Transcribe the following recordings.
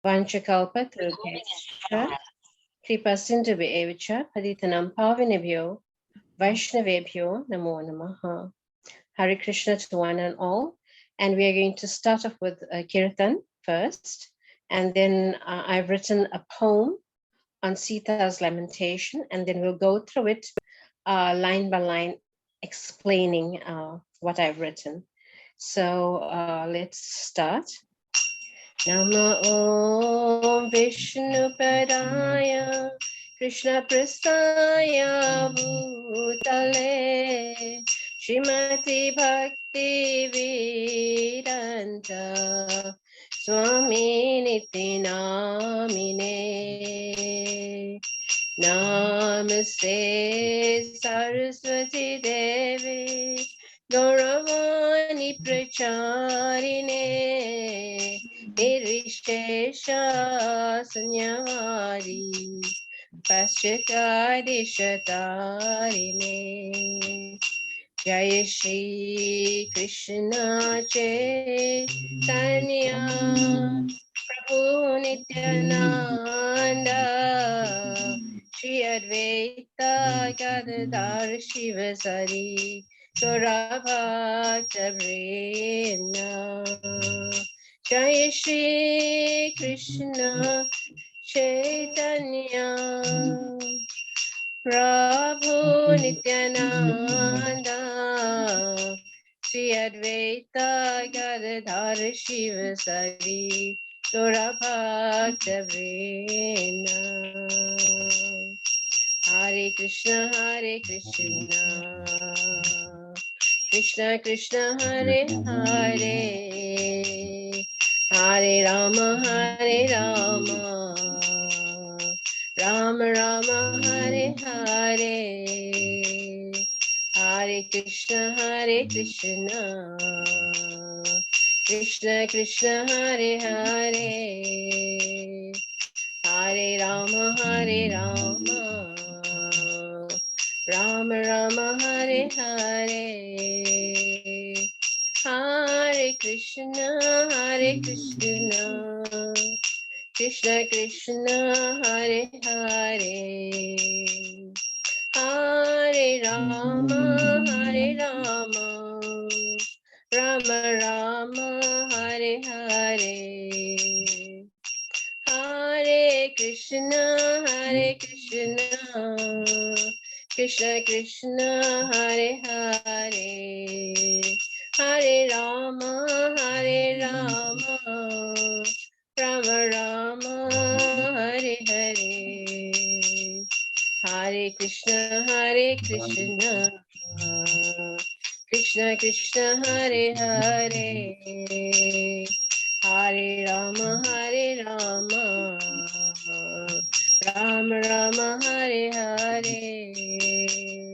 Vanchakalpatarubhyascha Kripasindhubhyevacha Paditanam Pavanebhyo Vaishnavebhyo Namo Namaha. Hare Krishna to one and all. And we are going to start off with Kirtan first. And then I've written a poem on Sita's Lamentation. And then we'll go through it line by line, explaining what I've written. So let's start. Nama Om Vishnu Padaya Krishna Prasthaya Bhutale Shrimati Bhakti Vedanta Swami Niti Namine Namaste Saraswati Devi Gauravani Pracharine Nirvishesha Sanyavari Paschatadi Shatarine Jai Shri Krishna Chaitanya Prabhu Nityananda Shri Advaita Gadadhar Shivasari Gaurabhakta Vrinda Jai Shri Krishna Chaitanya Prabhu Nityananda Shri Advaita Gadadhar Shivasari Gaurabhakta Vrinda Hare Krishna Krishna Krishna Hare Hare Hare Rama Rama Rama Hare Hare Hare Krishna Krishna Krishna Hare Hare Hare Rama Rama Rama Hare Hare Hare Krishna Krishna Krishna Hare Hare Hare Rama Rama Rama Hare Hare Hare Krishna Krishna Krishna Hare Hare Hare Rama Rama Rama Hare Hare Hare Krishna Krishna Krishna Hare Hare Hare Rama Rama Rama Hare Hare Hare Krishna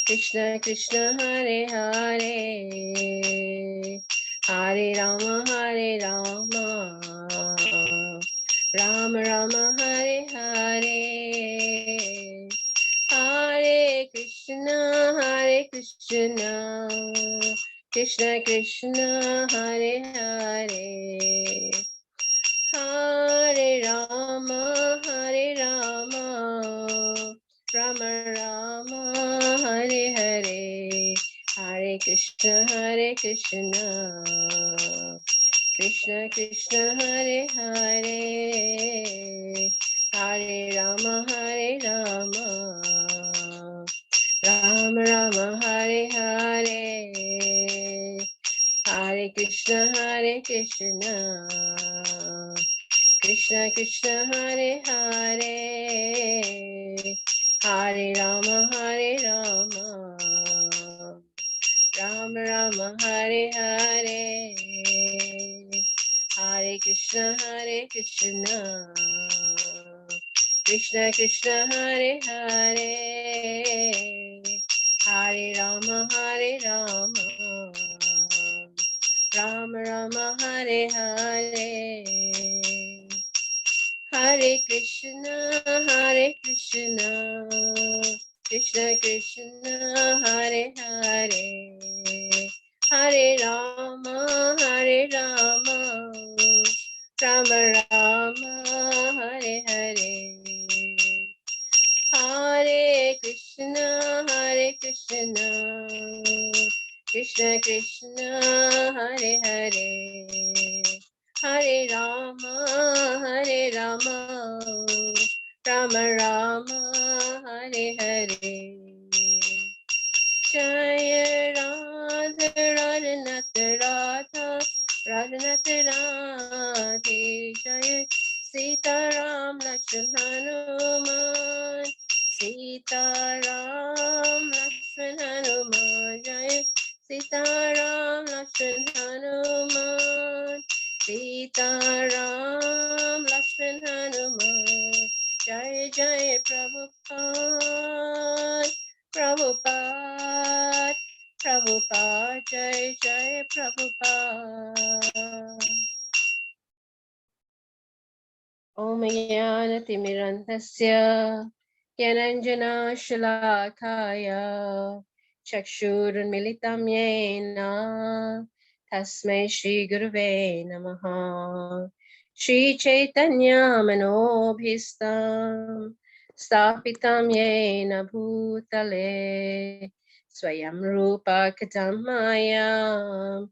Krishna Krishna Hare Hare Hare Rama Rama Rama Hare Hare Hare Krishna Krishna Krishna Hare Hare Hare Rama Rama Rama Hare Hare Hare Krishna Krishna Krishna Hare Hare Hare Rama Rama Rama Hare Hare Hare Krishna Krishna Krishna Hare Hare Hare Rama Rama Rama Hare Hare Hare Krishna Krishna Krishna Hare Hare Hare Rama Rama Rama Hare Hare Hare Krishna Krishna Krishna Hare Hare Hare Rama, Hare Rama, Rama Rama, Hare Hare. Hare Krishna, Krishna Krishna, Hare Hare. Hare Rama, Rama Rama, Hare Hare. Jaya Radha Radhanath Radha Radhanath Radhe Jaya Sita Ram Lakshman Hanuman Sita Ram Lakshman Hanuman Jaya Sita Ram Lakshman Hanuman Sita Ram Lakshman Hanuman Jai Jai Prabhupada Prabhupada, Prabhupada, Jai Jai Prabhupada. Om Jnanatimirandasya Gyananjana Shalakaya Chakshurunmilitam Yena Tasmai Shri Guruve Namaha Shri Chaitanya Manobhistam Stapitam Yena Bhutale Swayam Rupa Katamayam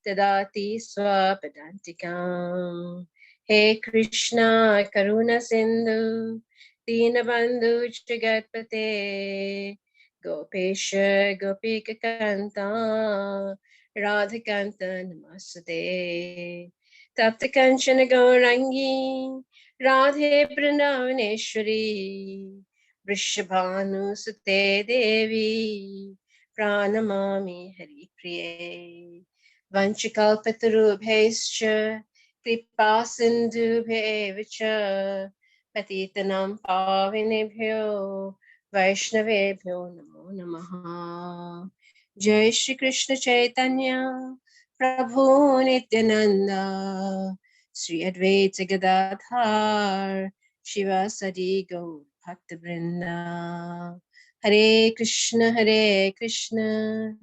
Tadati Swapadantikam He Krishna Karuna Sindhu Dinabandhu Jagatpate Gopesha Gopika Kanta Radhikanta Namaste Tapta Kanchana Gaurangi Radhe Vrindavaneshwari Vrishabhanu Sute Devi Pranamami Hari Priye Vanchikalpatarubhescha Kripa Sindhubheva cha Patitanam Pavinebhyo Vaishnavebhyo Namo Namaha. Jai Shri Krishna Chaitanya Prabhu Nityananda Sri Advaita Gadadhar Shiva Sadi Gaur Bhakta Vrinda. Hare Krishna Krishna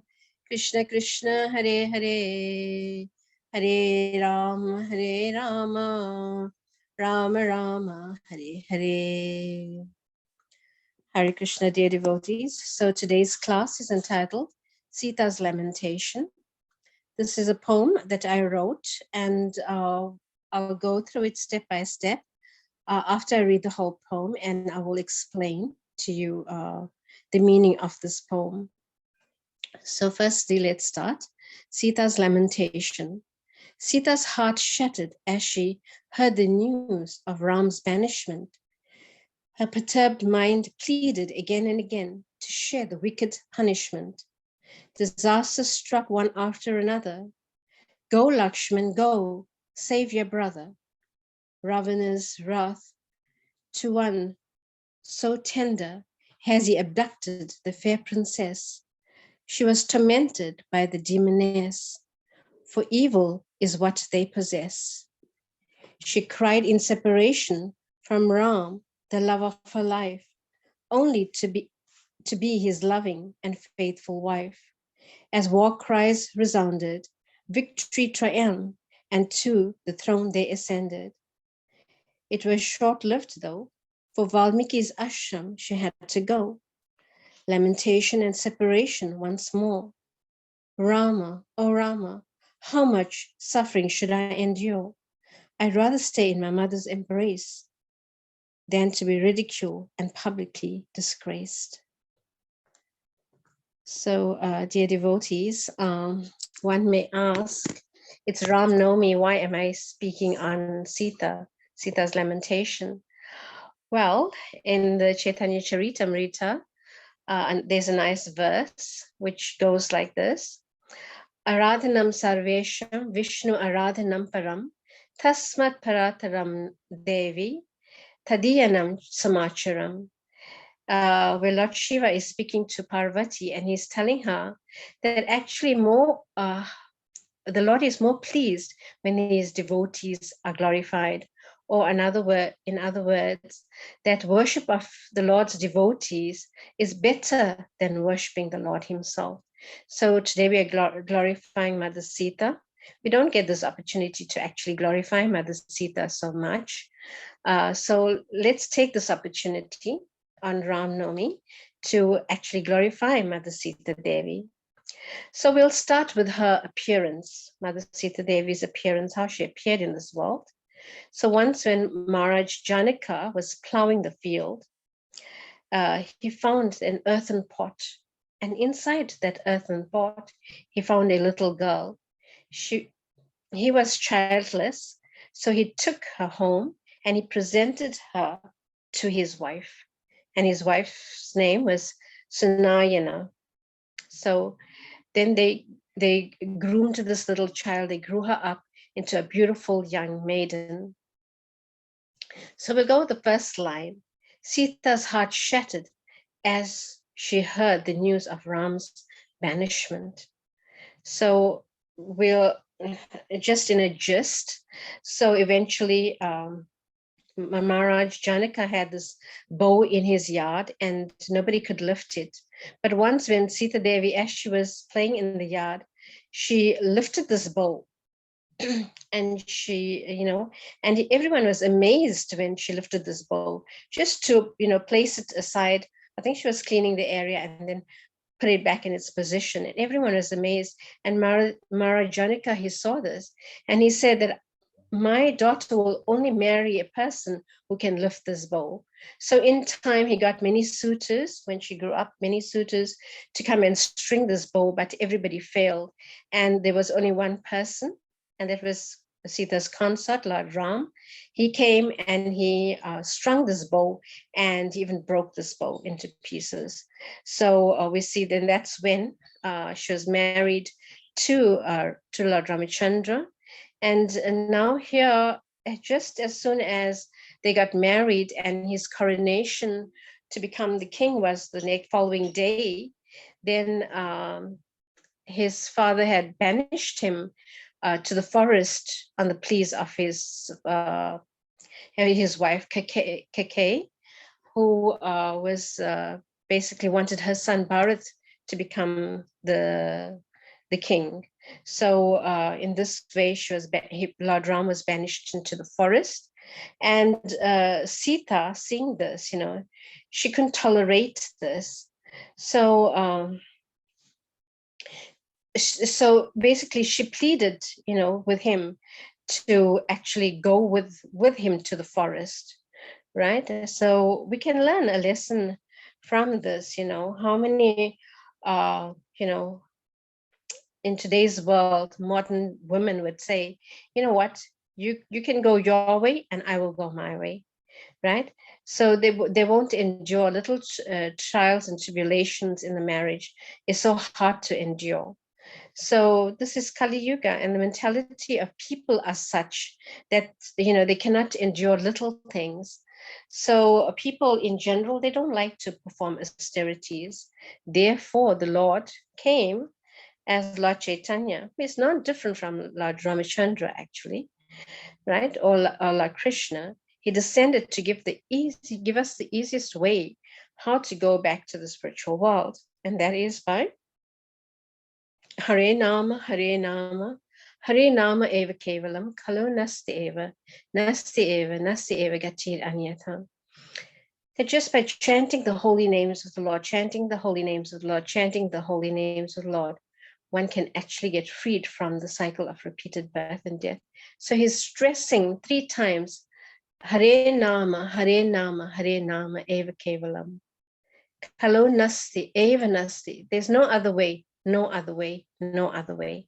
Krishna Hare Hare Hare Rama, Rama Rama, Hare Hare. Hare Krishna, dear devotees. So today's class is entitled Sita's Lamentation. This is a poem that I wrote, and I'll go through it step by step after I read the whole poem, and I will explain to you the meaning of this poem. So firstly, let's start. Sita's Lamentation. Sita's heart shattered as she heard the news of Ram's banishment. Her perturbed mind pleaded again and again to share the wicked punishment. Disaster struck one after another. Go, Lakshman, go, save your brother. Ravana's wrath to one so tender has he abducted the fair princess. She was tormented by the demoness, for evil is what they possess. She cried in separation from Ram, the love of her life, only to be his loving and faithful wife. As war cries resounded, victory triumphed, and to the throne they ascended. It was short-lived though, for Valmiki's ashram she had to go. Lamentation and separation once more. Rama, oh Rama, how much suffering should I endure? I'd rather stay in my mother's embrace than to be ridiculed and publicly disgraced. So, dear devotees, one may ask, it's Ram Navami, why am I speaking on Sita's Lamentation? Well, in the Chaitanya Charitamrita, and there's a nice verse which goes like this. Aradhanam sarvesham Vishnu aradhanam param tasmat parataram Devi tadiyanam samacharam. Where Lord Shiva is speaking to Parvati and he's telling her that actually the Lord is more pleased when his devotees are glorified. Or in other words, that worship of the Lord's devotees is better than worshiping the Lord himself. So today we are glorifying Mother Sita. We don't get this opportunity to actually glorify Mother Sita so much. So let's take this opportunity on Ram Navami to actually glorify Mother Sita Devi. So we'll start with her appearance, Mother Sita Devi's appearance, how she appeared in this world. So once when Maharaj Janaka was plowing the field, he found an earthen pot. And inside that earthen pot, he found a little girl. He was childless, so he took her home and he presented her to his wife. And his wife's name was Sunayana. So then they groomed this little child, they grew her up into a beautiful young maiden. So we'll go with the first line. Sita's heart shattered as she heard the news of Ram's banishment. So we'll just in a gist. So eventually Maharaj Janaka had this bow in his yard and nobody could lift it. But once when Sita Devi, as she was playing in the yard, she lifted this bow and she, and everyone was amazed when she lifted this bow just to, place it aside. I think she was cleaning the area and then put it back in its position. And everyone was amazed. And Maharaj Janaka, he saw this and he said that my daughter will only marry a person who can lift this bow. So in time, he got many suitors when she grew up, many suitors to come and string this bow, but everybody failed. And there was only one person, and that was Sita's consort, Lord Ram. He came and he strung this bow and even broke this bow into pieces. So we see then that's when she was married to Lord Ramachandra. And now here, just as soon as they got married and his coronation to become the king was the next following day, then his father had banished him to the forest on the pleas of his wife, Keke, who was basically wanted her son Bharat to become the king. So in this way, Lord Ram was banished into the forest. And Sita, seeing this, she couldn't tolerate this. So so basically she pleaded, with him to actually go with him to the forest, right? So we can learn a lesson from this, how many, in today's world, modern women would say, you know what, you can go your way and I will go my way, right? So they won't endure little trials and tribulations in the marriage. It's so hard to endure. So this is Kali Yuga, and the mentality of people are such that, they cannot endure little things. So people in general, they don't like to perform austerities. Therefore, the Lord came as Lord Chaitanya, who is not different from Lord Ramachandra, actually, right? Or Lord Krishna. He descended to give us the easiest way how to go back to the spiritual world, and that is by Hare Nama, Hare Nama, Hare Nama Eva Kevalam, Kalo Nasti Eva, Nasti Eva, Nasti Eva Gatir Anyata. That just by chanting the holy names of the Lord, chanting the holy names of the Lord, chanting the holy names of the Lord, one can actually get freed from the cycle of repeated birth and death. So he's stressing 3 times, Hare Nama, Hare Nama, Hare Nama, Eva Kevalam. Kalo Nasti, Eva Nasti. There's no other way, no other way, no other way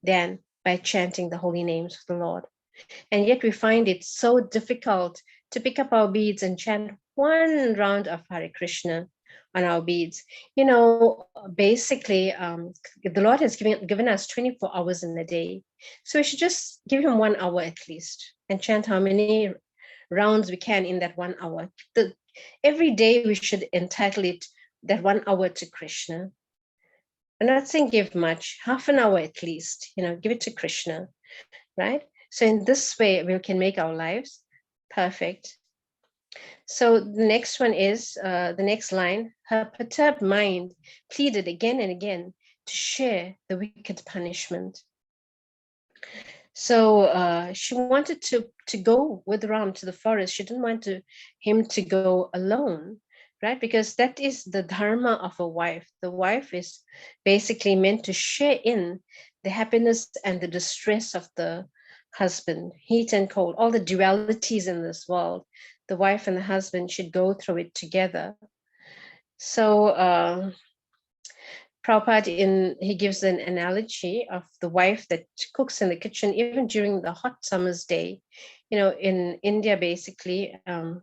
than by chanting the holy names of the Lord. And yet we find it so difficult to pick up our beads and chant one round of Hare Krishna on our beads. Basically, the Lord has given us 24 hours in a day. So we should just give him 1 hour at least and chant how many rounds we can in that 1 hour. Every day we should entitle it that 1 hour to Krishna. I'm not saying give much, half an hour at least, give it to Krishna, right? So in this way, we can make our lives perfect. So the next one is, the next line, her perturbed mind pleaded again and again to share the wicked punishment. So she wanted to go with Ram to the forest. She didn't want him to go alone, right? Because that is the dharma of a wife. The wife is basically meant to share in the happiness and the distress of the husband, heat and cold, all the dualities in this world. The wife and the husband should go through it together. So Prabhupada, he gives an analogy of the wife that cooks in the kitchen, even during the hot summer's day. You know, in India, basically,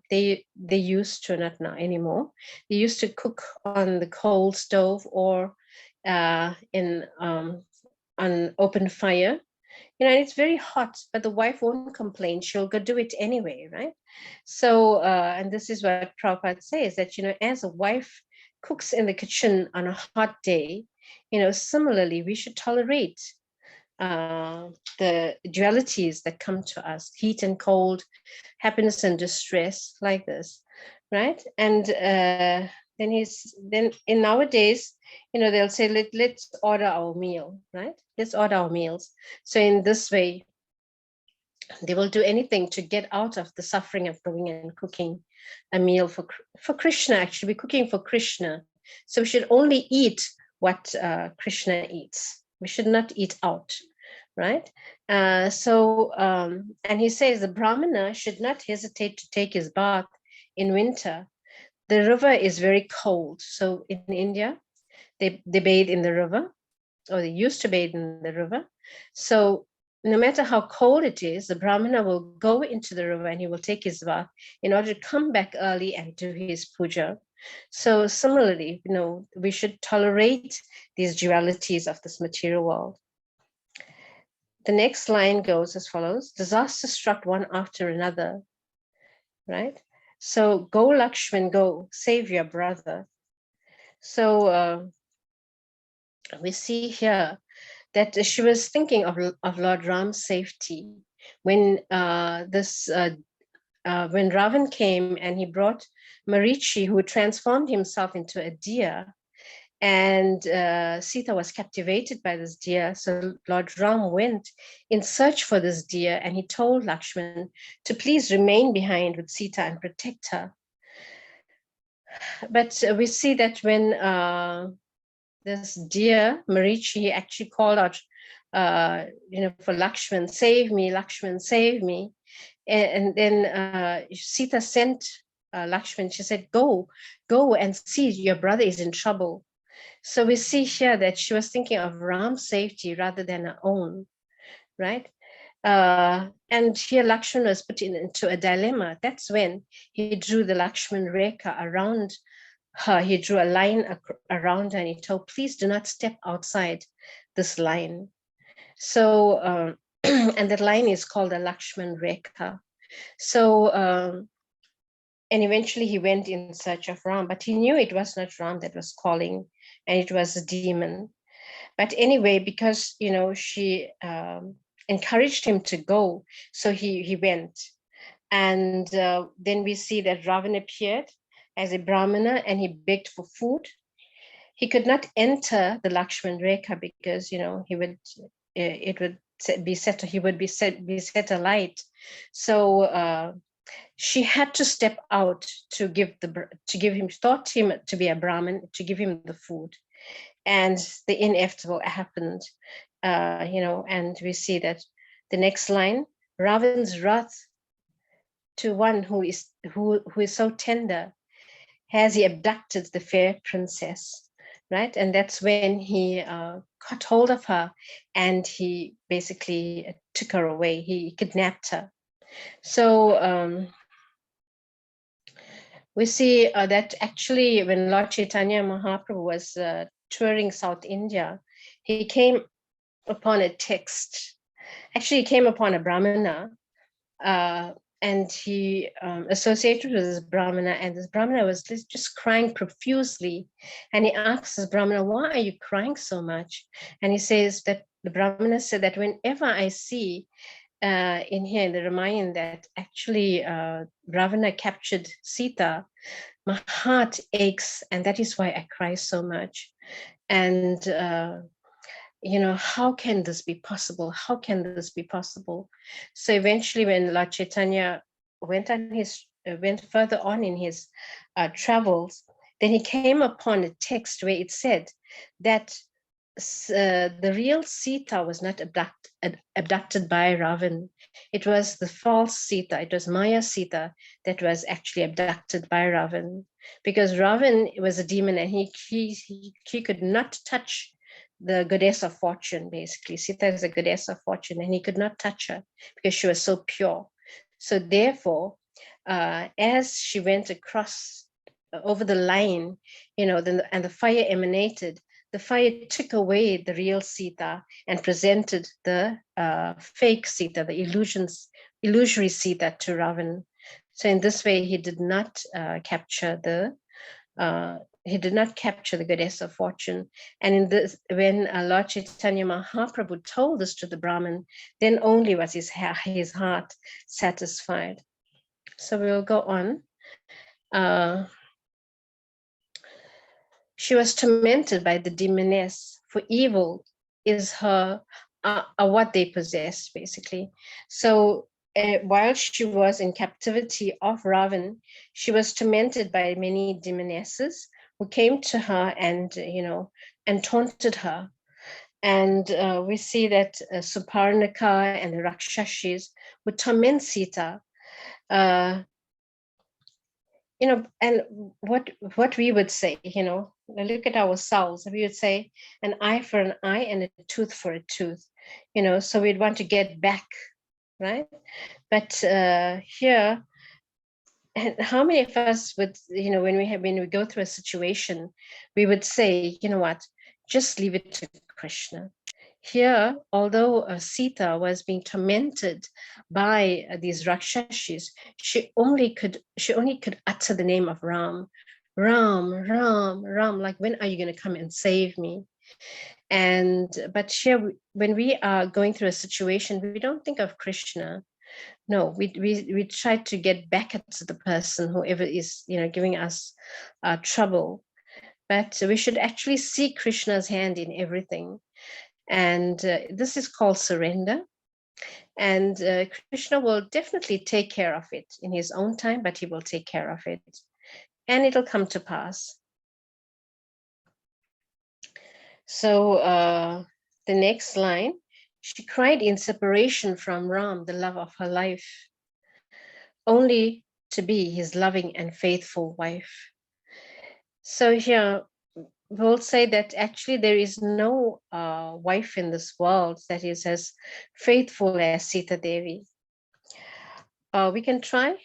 they used to, not now anymore, they used to cook on the coal stove or in on open fire. You know, and it's very hot, but the wife won't complain. She'll go do it anyway, right? So, and this is what Prabhupada says, that, you know, as a wife cooks in the kitchen on a hot day, you know, similarly, we should tolerate the dualities that come to us, heat and cold, happiness and distress, like this, right? And then in nowadays, you know, they'll say, let's order our meal, right? Let's order our meals. So in this way, they will do anything to get out of the suffering of going and cooking a meal for Krishna. Actually, we're cooking for Krishna. So we should only eat what Krishna eats. We should not eat out, right? And he says the Brahmana should not hesitate to take his bath in winter. The river is very cold. So in India, they bathe in the river, or they used to bathe in the river. So no matter how cold it is, the Brahmana will go into the river and he will take his bath in order to come back early and do his puja. So similarly, you know, we should tolerate these dualities of this material world. The next line goes as follows: disaster struck one after another, right? So go, Lakshman, go, save your brother. So we see here that she was thinking of Lord Ram's safety when when Ravan came and he brought Marichi, who transformed himself into a deer, and Sita was captivated by this deer. So Lord Ram went in search for this deer, and he told Lakshman to please remain behind with Sita and protect her. But we see that when this deer, Marichi, actually called out, you know, for Lakshman, save me, Lakshman, save me. And then Sita sent Lakshman, she said, go and see, your brother is in trouble. So we see here that she was thinking of Ram's safety rather than her own, right? And here Lakshman was put into a dilemma. That's when he drew the Lakshman Rekha around her. He drew a line around her and he told, please do not step outside this line. So, and that line is called the Lakshman Rekha. So, and eventually he went in search of Ram, but he knew it was not Ram that was calling, and it was a demon. But anyway, because, you know, she encouraged him to go, so he went. And then we see that Ravan appeared as a Brahmana and he begged for food. He could not enter the Lakshman Rekha because, you know, it would be set, he would be set alight. So she had to step out to give him, thought him to be a Brahmin, to give him the food. And the inevitable happened, you know, and we see that the next line, Ravan's wrath to one who is so tender, has he abducted the fair princess, right? And that's when he caught hold of her and he basically took her away. He kidnapped her. So we see that actually when Lord Chaitanya Mahaprabhu was touring South India, he came upon a text. Actually, he came upon a Brahmana, and he associated with this Brahmana, and this Brahmana was just crying profusely. And he asks this Brahmana, why are you crying so much? And he says that the Brahmana said that whenever I see in here in the Ramayana that actually Ravana captured Sita, my heart aches, and that is why I cry so much. And how can this be possible? How can this be possible? So eventually, when Lord Chaitanya went further on in his travels, then he came upon a text where it said that the real Sita was not abducted by Ravan. It was the false Sita. It was Maya Sita that was actually abducted by Ravan, because Ravan was a demon and he could not touch the goddess of fortune. Basically, Sita is a goddess of fortune, and he could not touch her because she was so pure. So therefore, as she went across over the line, and the fire emanated, the fire took away the real Sita and presented the fake Sita, the illusory Sita to Ravan. So in this way, he did not capture the goddess of fortune. And in this, when Lord Chaitanya Mahaprabhu told this to the Brahmin, then only was his heart satisfied. So we will go on. She was tormented by the demoness, for evil is her what they possess, basically. So while she was in captivity of Ravan, she was tormented by many demonesses who came to her and taunted her. And we see that Suparnaka and the Rakshashis would torment Sita. And what we would say, look at ourselves. We would say an eye for an eye and a tooth for a tooth, so we'd want to get back, right? But here, and how many of us would, when we go through a situation, we would say, what, just leave it to Krishna. Here, although Sita was being tormented by these Rakshashis, she only could utter the name of Ram, Ram, Ram, Ram. Like, when are you going to come and save me? But here, when we are going through a situation, we don't think of Krishna. No, we try to get back at the person, whoever is giving us trouble. But we should actually see Krishna's hand in everything. And this is called surrender. And Krishna will definitely take care of it in his own time, but he will take care of it. And it'll come to pass. So the next line, she cried in separation from Ram, the love of her life, only to be his loving and faithful wife. So here, we'll say that actually there is no wife in this world that is as faithful as Sita Devi. We can try,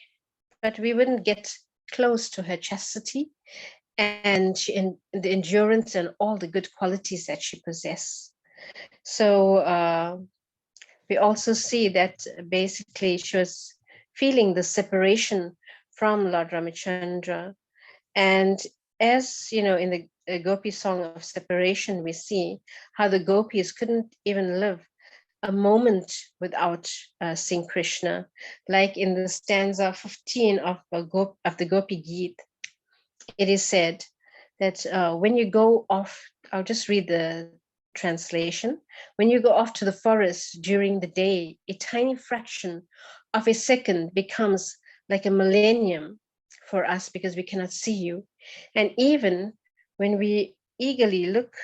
but we wouldn't get close to her chastity and the endurance and all the good qualities that she possesses. So we also see that basically she was feeling the separation from Lord Ramachandra. And as in the Gopi song of separation, we see how the gopis couldn't even live a moment without seeing Krishna. Like in the stanza 15 of the Gopi Geet, it is said that when you go off, I'll just read the translation. When you go off to the forest during the day, a tiny fraction of a second becomes like a millennium for us because we cannot see you. And even when we eagerly look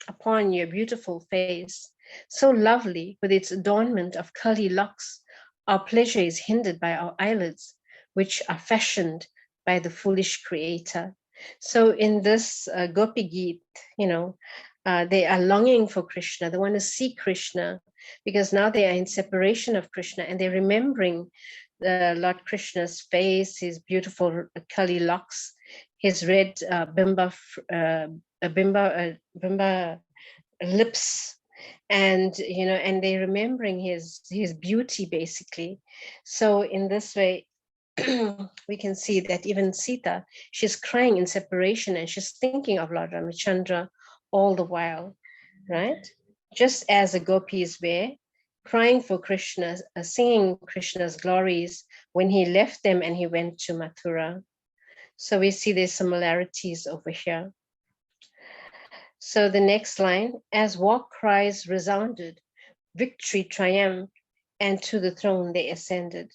upon your beautiful face, so lovely with its adornment of curly locks, our pleasure is hindered by our eyelids, which are fashioned by the foolish creator. So in this Gopi Geet, they are longing for Krishna. They want to see Krishna because now they are in separation of Krishna and they're remembering Lord Krishna's face, his beautiful curly locks, his red bimba lips, and and they're remembering his beauty basically. So in this way, we can see that even Sita, she's crying in separation and she's thinking of Lord Ramachandra all the while, right? Just as the gopis were crying for Krishna, singing Krishna's glories when he left them and he went to Mathura. So we see there's similarities over here. So the next line, as war cries resounded, victory triumphed, and to the throne they ascended.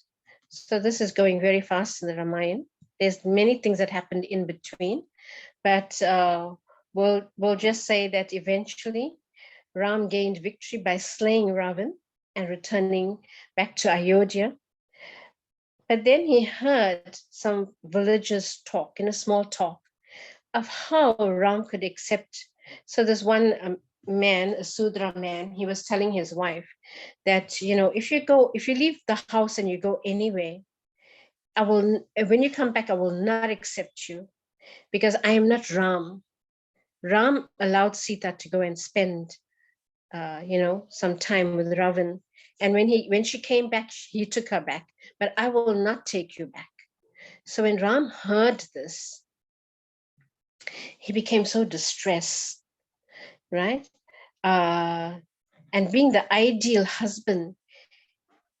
So this is going very fast in the Ramayana. There's many things that happened in between, but we'll just say that eventually Ram gained victory by slaying Ravan and returning back to Ayodhya. But then he heard some villagers talk, in a small talk, of how Ram could accept. So there's one man, a Sudra man, he was telling his wife that, if you leave the house and you go anywhere, when you come back, I will not accept you because I am not Ram. Ram allowed Sita to go and spend, some time with Ravan. And when she came back, he took her back, but I will not take you back. So when Ram heard this, he became so distressed, right? And being the ideal husband,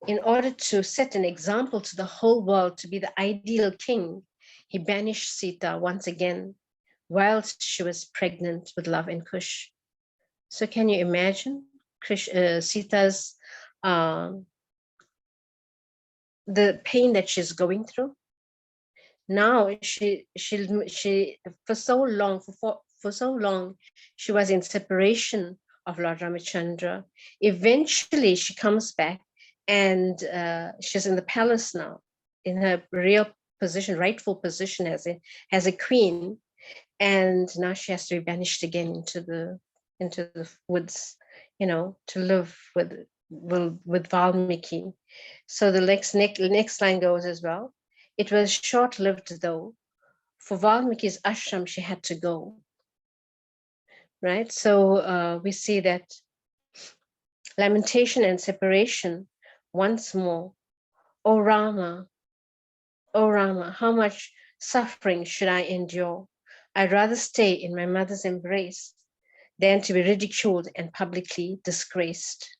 in order to set an example to the whole world, to be the ideal king, he banished Sita once again whilst she was pregnant with Love and Kush. So can you imagine Sita's the pain that she's going through? Now she for so long she was in separation of Lord Ramachandra. Eventually she comes back and she's in the palace now, in her real position, rightful position as a queen, and now she has to be banished again into the woods, to live with Valmiki. So the next line goes as well. It was short-lived though. For Valmiki's ashram, she had to go. Right. So we see that lamentation and separation once more. O Rama, how much suffering should I endure? I'd rather stay in my mother's embrace than to be ridiculed and publicly disgraced.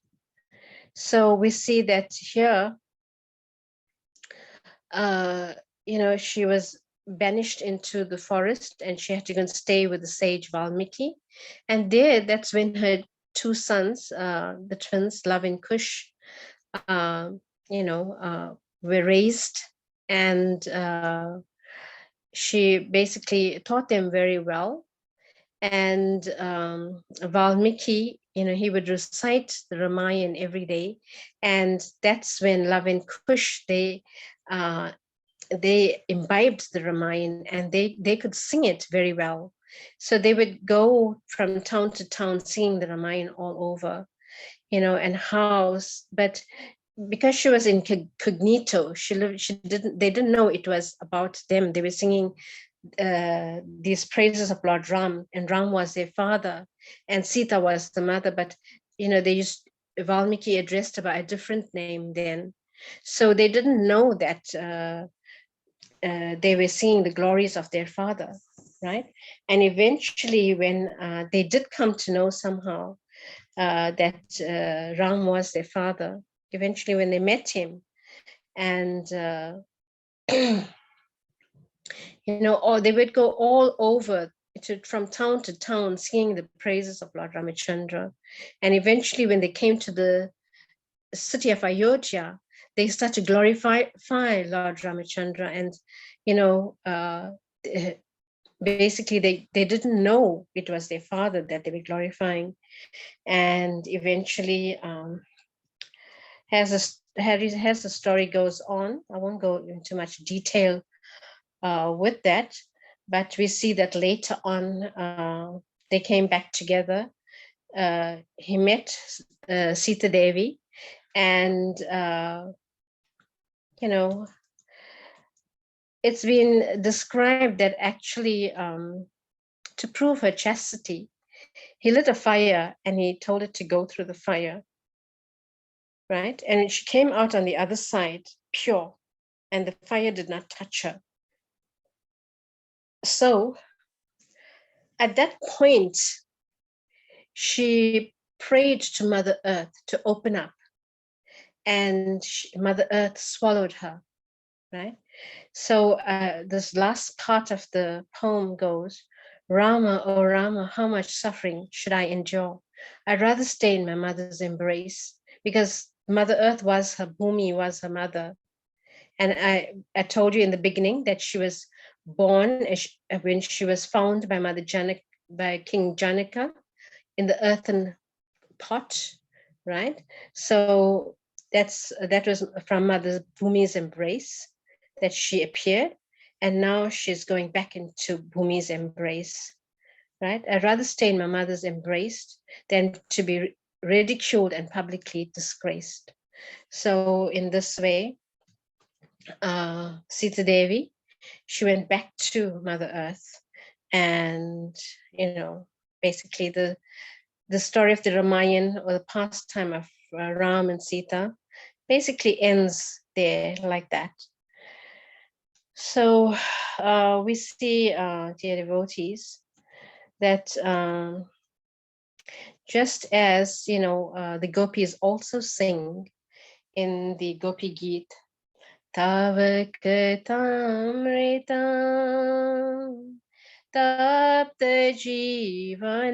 So we see that here, she was banished into the forest and she had to go and stay with the sage Valmiki. And that's when her two sons, the twins, Love and Kush, were raised. And she basically taught them very well. And Valmiki, he would recite the Ramayana every day. And that's when Love and Kush, they imbibed the Ramayana and they could sing it very well. So they would go from town to town singing the Ramayana all over, and house. But because she was incognito, they didn't know it was about them. They were singing these praises of Lord Ram, and Ram was their father and Sita was the mother, but they used Valmiki addressed her by a different name then. So they didn't know that they were seeing the glories of their father, right? And eventually when they did come to know somehow that Ram was their father, eventually when they met him, and or they would go all over from town to town singing the praises of Lord Ramachandra. And eventually when they came to the city of Ayodhya, they start to glorify Lord Ramachandra. And basically they didn't know it was their father that they were glorifying. And eventually as the story goes on, I won't go into much detail with that, but we see that later on they came back together. He met Sita Devi, and it's been described that actually to prove her chastity, he lit a fire and he told it to go through the fire, right? And she came out on the other side pure, and the fire did not touch her. So at that point, she prayed to Mother Earth to open up, and Mother Earth swallowed her, right? So this last part of the poem goes, Rama, oh Rama, how much suffering should I endure? I'd rather stay in my mother's embrace, because Mother Earth was her, Bhumi was her mother. And I told you in the beginning that she was born when she was found by by King Janaka in the earthen pot, right? So that was from Mother Bhumi's embrace that she appeared, and now she's going back into Bhumi's embrace, right? I'd rather stay in my mother's embrace than to be ridiculed and publicly disgraced. So in this way, Sita Devi, she went back to Mother Earth, and basically the story of the Ramayana, or the pastime of Ram and Sita, basically ends there like that. So we see, dear devotees, that just as the gopis also sing in the Gopi Geet, Tavakatamritam Tapta Jivanam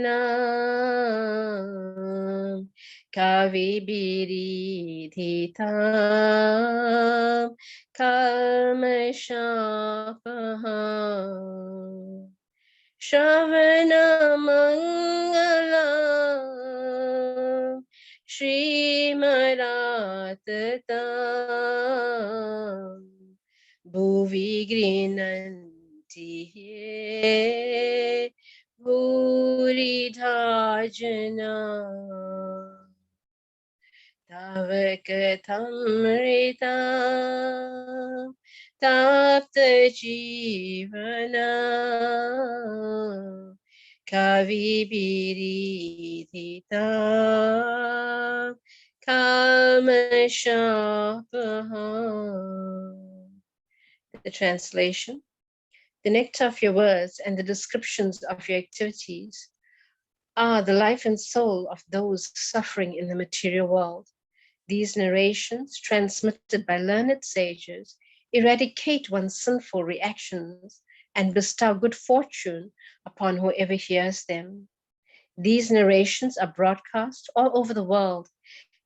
Kavibiridhitam Kalmashapaham Shravanamangalam Srimaratam Bhuvi Grinanti Bhuridhajana Tavakatamrita Tapta Jivana Kavibiridhita Kalmashapaham. The translation: the nectar of your words and the descriptions of your activities are the life and soul of those suffering in the material world. These narrations, transmitted by learned sages, eradicate one's sinful reactions and bestow good fortune upon whoever hears them. These narrations are broadcast all over the world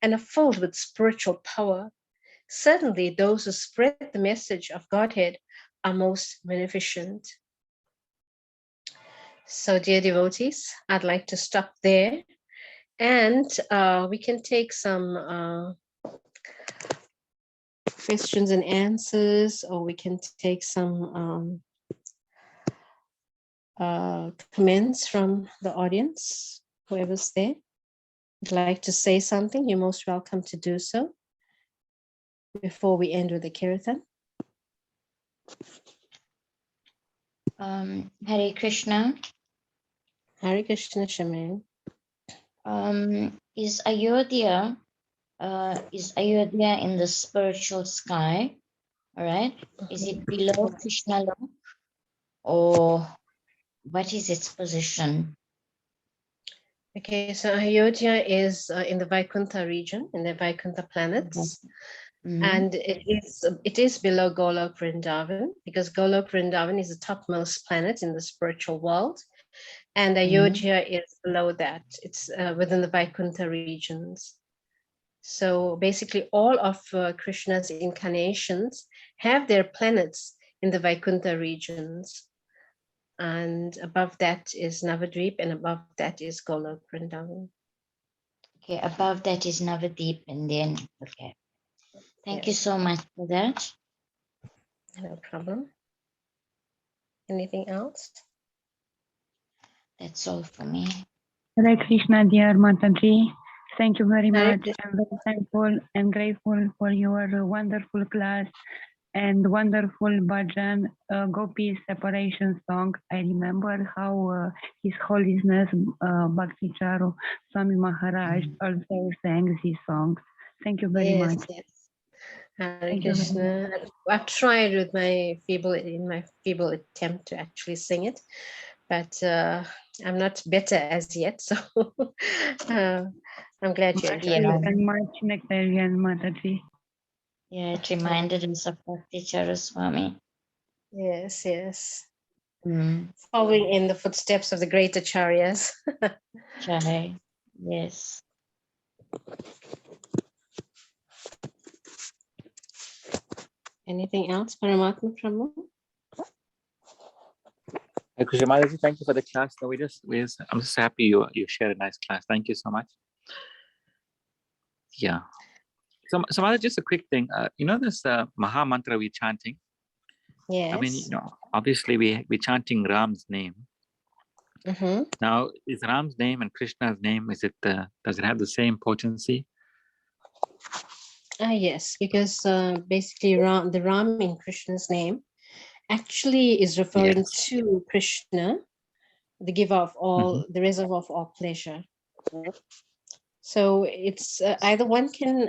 and are filled with spiritual power. Certainly, those who spread the message of Godhead are most beneficent. So, dear devotees, I'd like to stop there, and we can take some questions and answers, or we can take some comments from the audience, whoever's there. Would like to say something, you're most welcome to do so before we end with the Kirtan. Hare Krishna. Hare Krishna, Shaman. Is Ayodhya in the spiritual sky? All right. Is it below Krishna Lok, or what is its position? Okay, so Ayodhya is in the Vaikuntha region, in the Vaikuntha planets. Mm-hmm. And it is below Golok Vrindavan, because Golok Vrindavan is the topmost planet in the spiritual world, and Ayodhya is below that. It's within the Vaikuntha regions. So basically all of Krishna's incarnations have their planets in the Vaikuntha regions. And above that is Navadvip, and above that is Golok Vrindavan. Okay, above that is Navadvip, and then, okay. Thank you so much for that. No problem. Anything else? That's all for me. Hare Krishna, dear Mataji. Thank you very much. I'm very thankful and grateful for your wonderful class and wonderful bhajan, Gopi separation song. I remember how His Holiness Bhakti Charu Swami Maharaj also sang these songs. Thank you very much. Yes. Hare Krishna. I've tried with my feeble attempt to actually sing it, but I'm not better as yet. So I'm glad you enjoyed it. And much nectarian, Mataji. Yeah, it reminded us of Bhakti Charu Swami. Yes. following in the footsteps of the great acharyas. Chai. Yes. Anything else, Paramatma Prabhu? Krishna Mataji, thank you for the class. No, I'm just happy you shared a nice class. Thank you so much. Yeah. So Mataji, just a quick thing. This Maha Mantra we're chanting. Yes. I mean, obviously we're chanting Ram's name. Now, is Ram's name and Krishna's name, does it have the same potency? Yes, because basically the Ram in Krishna's name actually is referring to Krishna, the giver of all, the reservoir of all pleasure. So it's either one can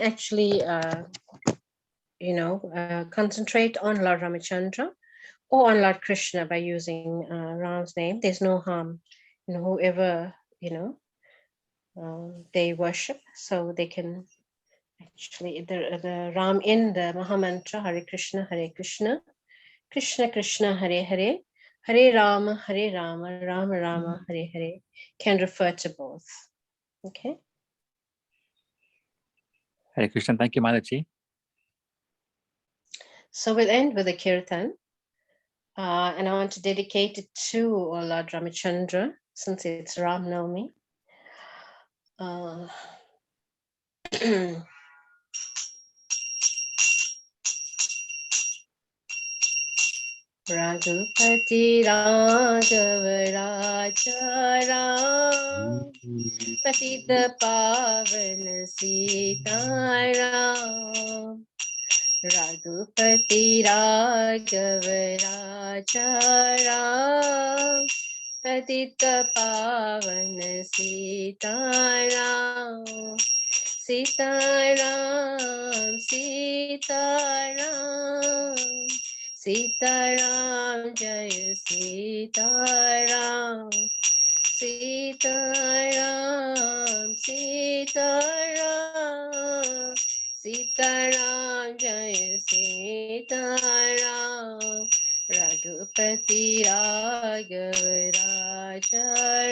actually concentrate on Lord Ramachandra or on Lord Krishna by using Ram's name. There's no harm in whoever they worship, so they can actually the Ram in the Mahamantra Hare Krishna, Krishna Krishna, Hare Hare, Hare Rama, Rama Rama, Hare Hare can refer to both. Okay. Hare Krishna. Thank you, Mataji. So we'll end with a kirtan. And I want to dedicate it to Lord Ramachandra, since it's Ram Navami. Raghupati Raghav Raja Ram, Patita Pavan Sita Ram. Raghupati Raghav Raja Ram, Patita Pavan Sita Ram. Sita Ram, Sita Ram, Sita Ram, Jai Sita Ram, Sita Ram, Sita Ram, Sita Ram, Jai Sita Ram, Raghupati Raghav Raja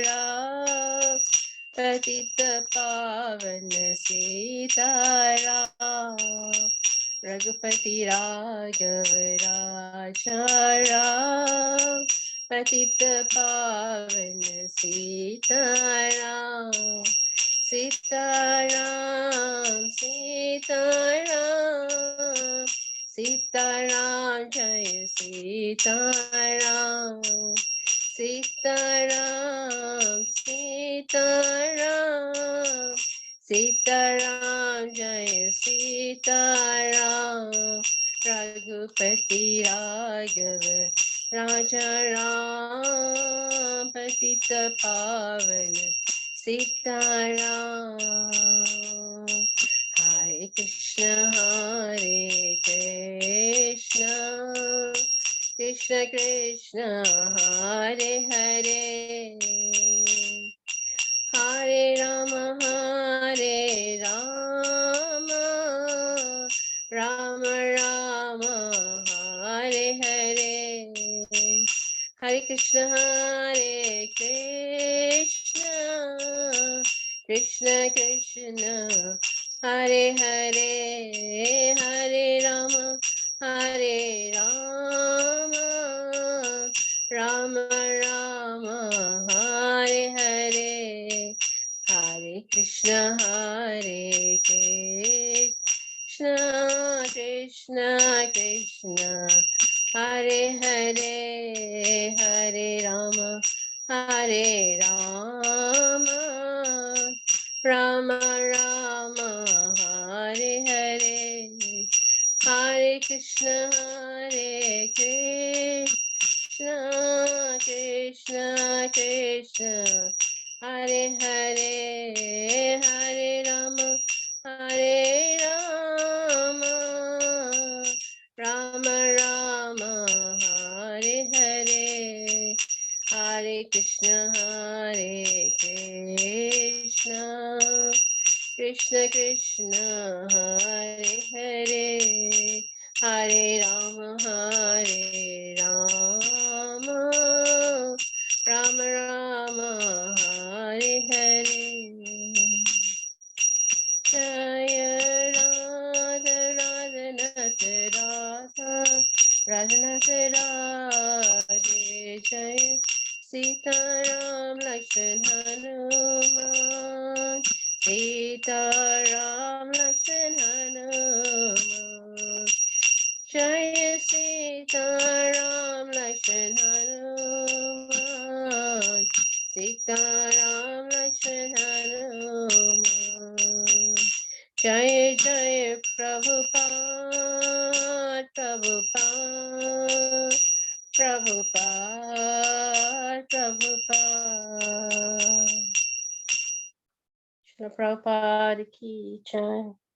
Ram, Patita Pavan Sita Ram, Raghupati Raghav Raja Ram, Patita Pavan Sita Ram, Sita Ram, Sita Ram, Sita Ram, Jai Sita Ram, Sita Ram, Sita Ram, Sita Ram, Jai Sita Ram, Raghupati Raghav Raja Ram, Patita Pavan Sita Ram. Hare Krishna, Hare Krishna, Krishna Krishna, Hare Hare, Hare Rama, Hare Rama, Rama Rama, Hare Hare, Hare Krishna, Hare Krishna, Krishna Krishna, Hare Hare, Hare Rama, Hare Rama, Rama Rama, Hare Hare, Hare Krishna, Hare Krishna, Krishna Krishna, Hare Hare, Hare Rama, Hare Rama, Rama Rama, Hare Hare, Hare Krishna, Hare Krishna, Krishna Krishna, Hare Hare, Hare Rama, Hare Rama, Rama Rama, Hare Hare, Hare Krishna, Hare Krishna, Krishna Krishna, Hare Hare, Hare Rama, Hare से राधा रचना से राधे जय सीताराम लक्ष्मण हनुमान सीताराम लक्ष्मण हनुमान जय सीताराम लक्ष्मण हनुमान सीताराम लक्ष्मण हनुमान जय जय Prabhupada Prabhupada Prabhupada Prabhupada Srila Prabhupada ki jai.